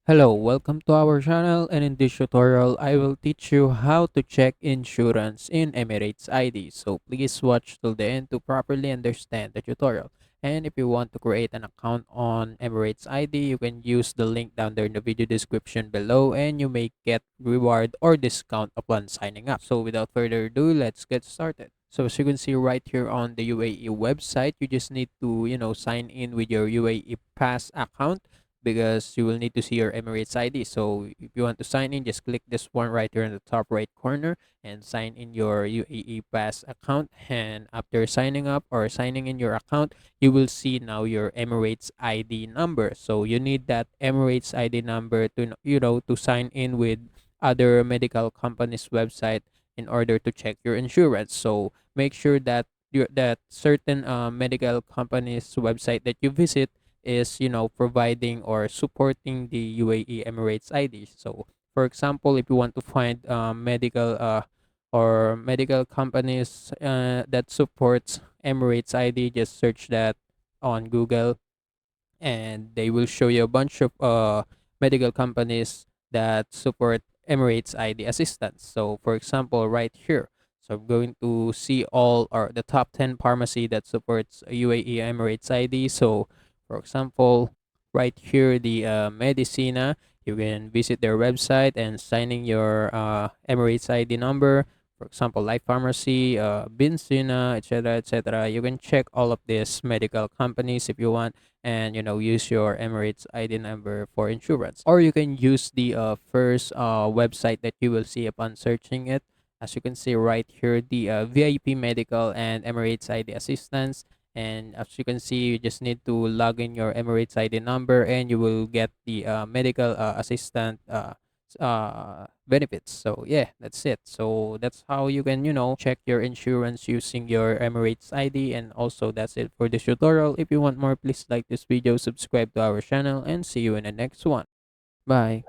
Hello, welcome to our channel, and in this tutorial I will teach you how to check insurance in Emirates ID. So please watch till the end to properly understand the tutorial. And if you want to create an account on Emirates ID, you can use the link down there in the video description below, and you may get reward or discount upon signing up. So without further ado, let's get started. So as you can see right here on the UAE website, you just need to, sign in with your UAE Pass account because you will need to see your Emirates ID. So if you want to sign in, just click this one right here in the top right corner and sign in your UAE Pass account. And after signing up or signing in your account, you will see now your Emirates ID number. So you need that Emirates ID number to to sign in with other medical companies' website in order to check your insurance. So make sure that that certain medical companies website that you visit is providing or supporting the UAE Emirates ID. So for example, if you want to find medical or medical companies that supports Emirates ID, just search that on Google, and they will show you a bunch of medical companies that support Emirates ID assistance. So for example, right here, so I'm going to see all or the top 10 pharmacy that supports UAE Emirates ID. So for example, right here, the Medicina, you can visit their website and signing your Emirates ID number. For example, Life Pharmacy, Binsina, etc., etc. You can check all of these medical companies if you want, and use your Emirates ID number for insurance, or you can use the first website that you will see upon searching it. As you can see right here, the VIP medical and Emirates ID assistance. And as you can see, you just need to log in your Emirates ID number, and you will get the medical assistant benefits. So yeah, that's it. So that's how you can check your insurance using your Emirates ID. And also, that's it for this tutorial. If you want more, please like this video, subscribe to our channel, and see you in the next one. Bye.